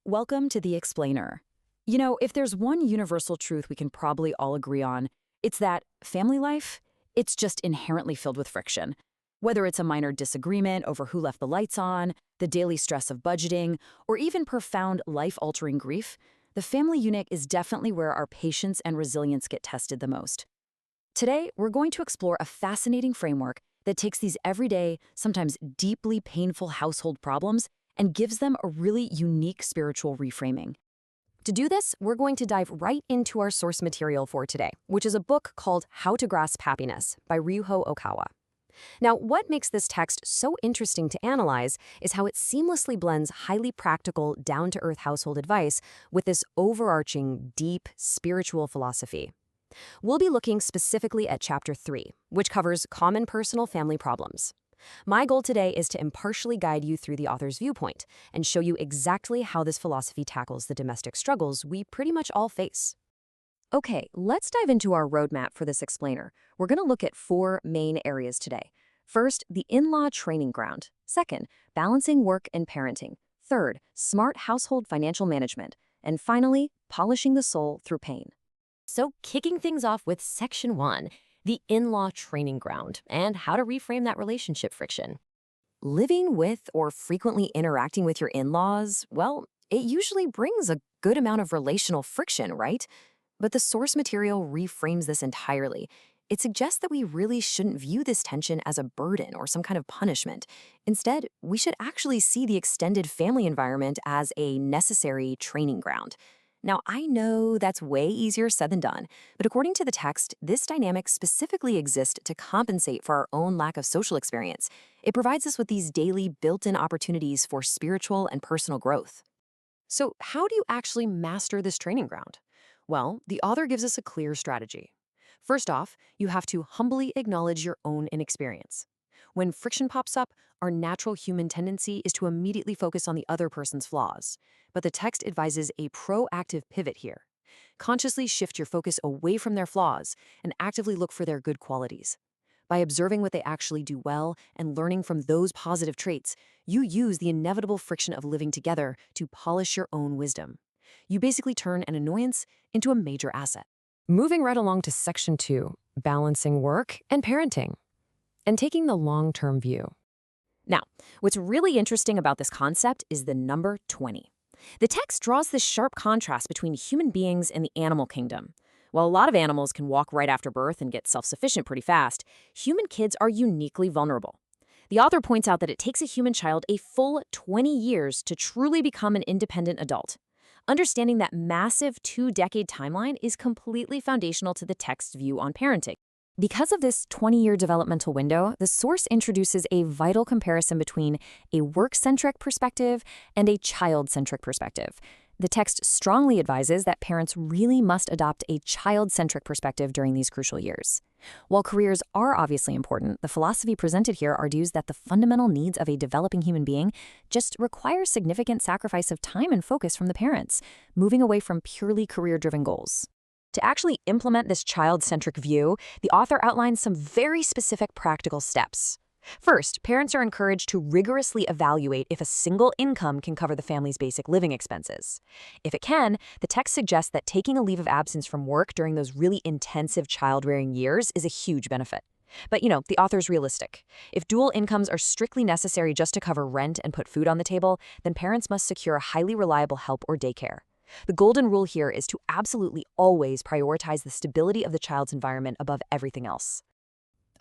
Welcome to The Explainer. If there's one universal truth we can probably all agree on, it's that family life, it's just inherently filled with friction. Whether it's a minor disagreement over who left the lights on, the daily stress of budgeting, or even profound life-altering grief, the family unit is definitely where our patience and resilience get tested the most. Today, we're going to explore a fascinating framework that takes these everyday, sometimes deeply painful household problems and gives them a really unique spiritual reframing. To do this, we're going to dive right into our source material for today, which is a book called How to Grasp Happiness by Ryuho Okawa. Now, what makes this text so interesting to analyze is how it seamlessly blends highly practical, down-to-earth household advice with this overarching, deep, spiritual philosophy. We'll be looking specifically at Chapter 3, which covers common personal family problems. My goal today is to impartially guide you through the author's viewpoint and show you exactly how this philosophy tackles the domestic struggles we pretty much all face. Okay, let's dive into our roadmap for this explainer. We're going to look at 4 main areas today. First, the in-law training ground. Second, balancing work and parenting. Third, smart household financial management. And finally, polishing the soul through pain. So, kicking things off with Section 1, the in-law training ground, and how to reframe that relationship friction. Living with or frequently interacting with your in-laws, well, it usually brings a good amount of relational friction, right? But the source material reframes this entirely. It suggests that we really shouldn't view this tension as a burden or some kind of punishment. Instead, we should actually see the extended family environment as a necessary training ground. Now, I know that's way easier said than done, but according to the text, this dynamic specifically exists to compensate for our own lack of social experience. It provides us with these daily built-in opportunities for spiritual and personal growth. So, how do you actually master this training ground? Well, the author gives us a clear strategy. First off, you have to humbly acknowledge your own inexperience. When friction pops up, our natural human tendency is to immediately focus on the other person's flaws. But the text advises a proactive pivot here. Consciously shift your focus away from their flaws and actively look for their good qualities. By observing what they actually do well and learning from those positive traits, you use the inevitable friction of living together to polish your own wisdom. You basically turn an annoyance into a major asset. Moving right along to Section 2, balancing work and parenting, and taking the long-term view. Now, what's really interesting about this concept is the number 20. The text draws this sharp contrast between human beings and the animal kingdom. While a lot of animals can walk right after birth and get self-sufficient pretty fast, human kids are uniquely vulnerable. The author points out that it takes a human child a full 20 years to truly become an independent adult. Understanding that massive 2-decade timeline is completely foundational to the text's view on parenting. Because of this 20-year developmental window, the source introduces a vital comparison between a work-centric perspective and a child-centric perspective. The text strongly advises that parents really must adopt a child-centric perspective during these crucial years. While careers are obviously important, the philosophy presented here argues that the fundamental needs of a developing human being just require significant sacrifice of time and focus from the parents, moving away from purely career-driven goals. To actually implement this child-centric view, the author outlines some very specific practical steps. First, parents are encouraged to rigorously evaluate if a single income can cover the family's basic living expenses. If it can, the text suggests that taking a leave of absence from work during those really intensive child-rearing years is a huge benefit. But, the author's realistic. If dual incomes are strictly necessary just to cover rent and put food on the table, then parents must secure highly reliable help or daycare. The golden rule here is to absolutely always prioritize the stability of the child's environment above everything else.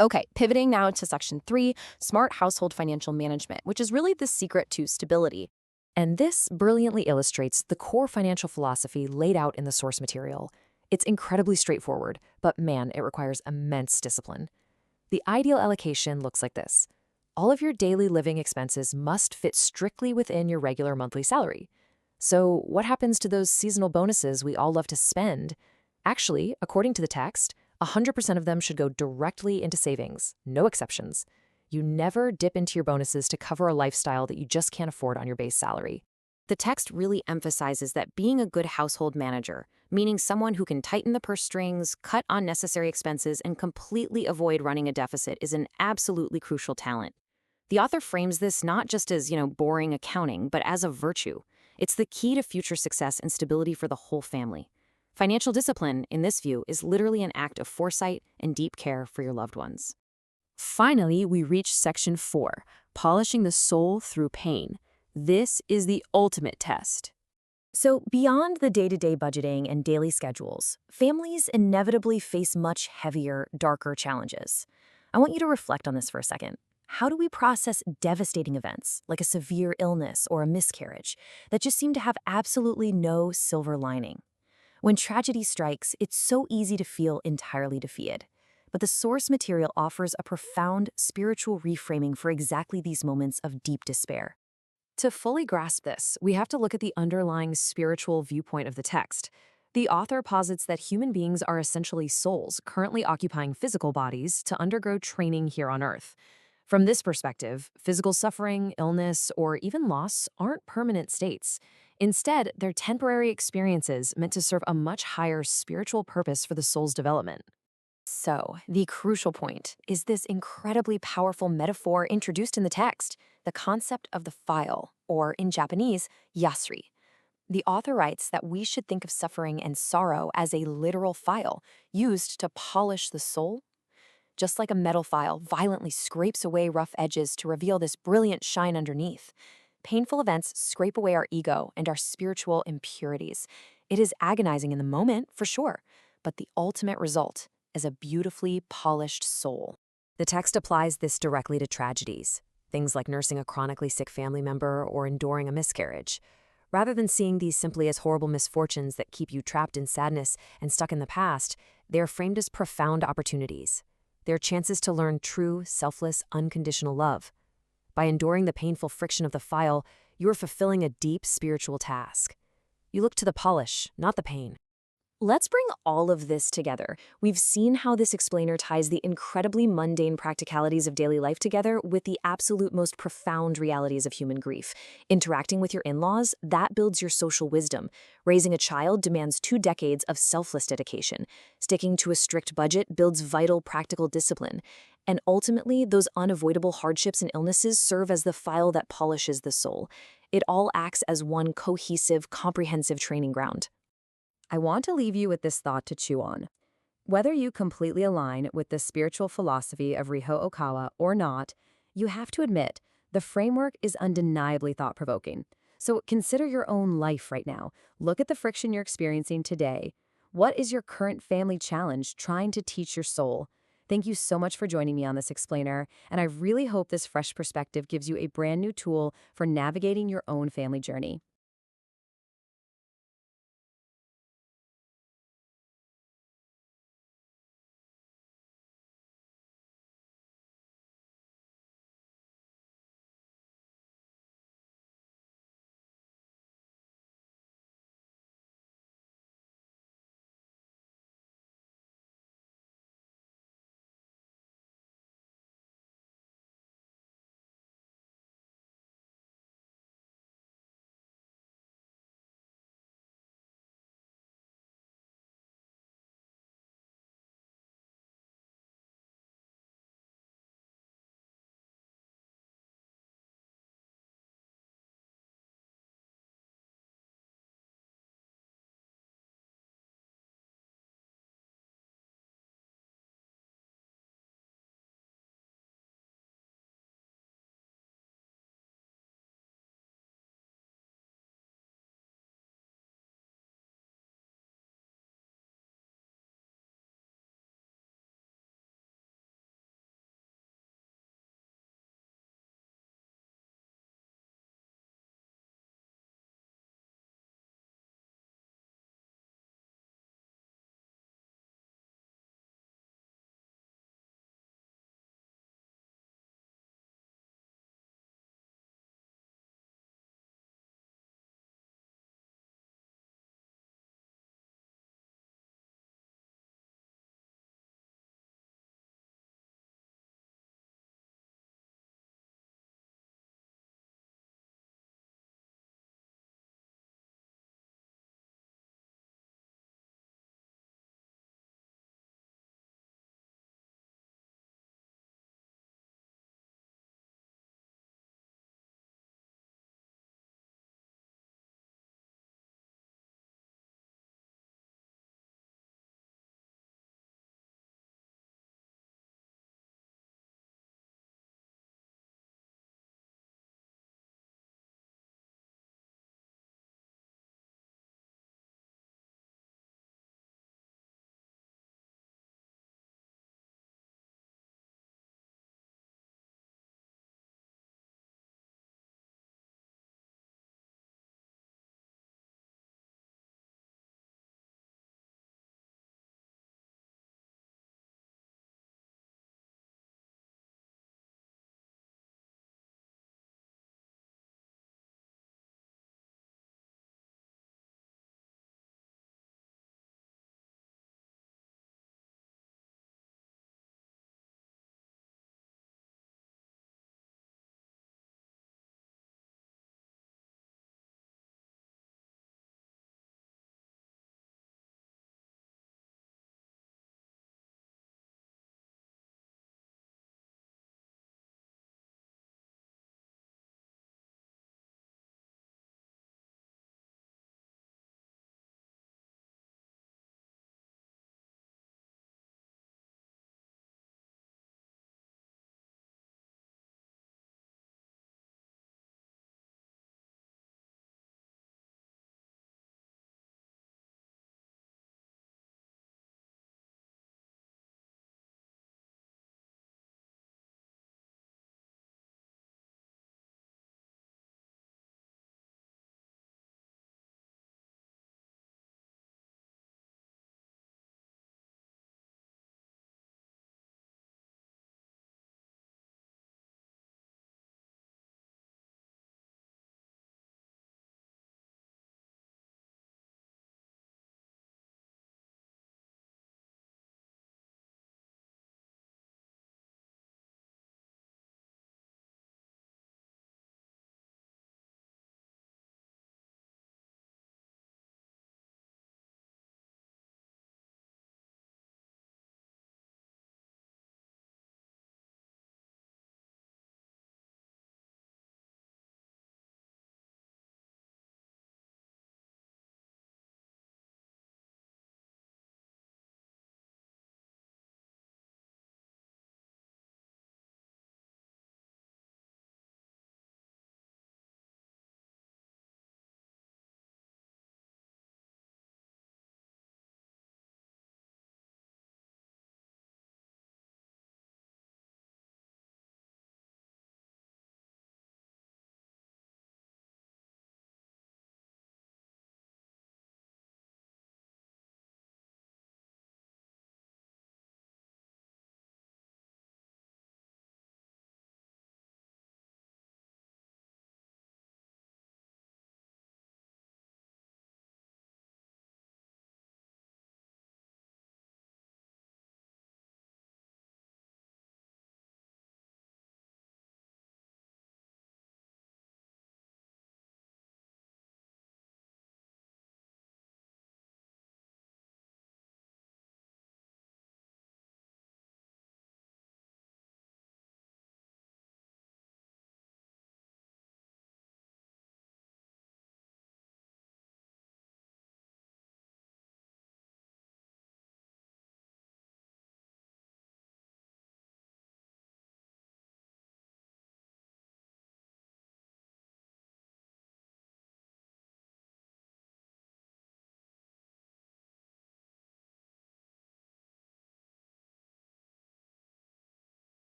Okay, pivoting now to Section 3, smart household financial management, which is really the secret to stability. And this brilliantly illustrates the core financial philosophy laid out in the source material. It's incredibly straightforward, but man, it requires immense discipline. The ideal allocation looks like this. All of your daily living expenses must fit strictly within your regular monthly salary. So what happens to those seasonal bonuses we all love to spend? Actually, according to the text, 100% of them should go directly into savings, no exceptions. You never dip into your bonuses to cover a lifestyle that you just can't afford on your base salary. The text really emphasizes that being a good household manager, meaning someone who can tighten the purse strings, cut unnecessary expenses, and completely avoid running a deficit is an absolutely crucial talent. The author frames this not just as, boring accounting, but as a virtue. It's the key to future success and stability for the whole family. Financial discipline, in this view, is literally an act of foresight and deep care for your loved ones. Finally, we reach section 4, polishing the soul through pain. This is the ultimate test. So, beyond the day-to-day budgeting and daily schedules, families inevitably face much heavier, darker challenges. I want you to reflect on this for a second. How do we process devastating events, like a severe illness or a miscarriage, that just seem to have absolutely no silver lining? When tragedy strikes, it's so easy to feel entirely defeated. But the source material offers a profound spiritual reframing for exactly these moments of deep despair. To fully grasp this, we have to look at the underlying spiritual viewpoint of the text. The author posits that human beings are essentially souls currently occupying physical bodies to undergo training here on Earth. From this perspective, physical suffering, illness, or even loss aren't permanent states. Instead, they're temporary experiences meant to serve a much higher spiritual purpose for the soul's development. So, the crucial point is this incredibly powerful metaphor introduced in the text, the concept of the file, or in Japanese, yasuri. The author writes that we should think of suffering and sorrow as a literal file used to polish the soul. Just like a metal file violently scrapes away rough edges to reveal this brilliant shine underneath, painful events scrape away our ego and our spiritual impurities. It is agonizing in the moment, for sure, but the ultimate result is a beautifully polished soul. The text applies this directly to tragedies, things like nursing a chronically sick family member or enduring a miscarriage. Rather than seeing these simply as horrible misfortunes that keep you trapped in sadness and stuck in the past, they are framed as profound opportunities. They are chances to learn true, selfless, unconditional love. By enduring the painful friction of the file, you are fulfilling a deep spiritual task. You look to the polish, not the pain. Let's bring all of this together. We've seen how this explainer ties the incredibly mundane practicalities of daily life together with the absolute most profound realities of human grief. Interacting with your in-laws, that builds your social wisdom. Raising a child demands 2 decades of selfless dedication. Sticking to a strict budget builds vital practical discipline. And ultimately, those unavoidable hardships and illnesses serve as the file that polishes the soul. It all acts as one cohesive, comprehensive training ground. I want to leave you with this thought to chew on. Whether you completely align with the spiritual philosophy of Ryuho Okawa or not, you have to admit the framework is undeniably thought-provoking. So consider your own life right now. Look at the friction you're experiencing today. What is your current family challenge trying to teach your soul? Thank you so much for joining me on this explainer, and I really hope this fresh perspective gives you a brand new tool for navigating your own family journey.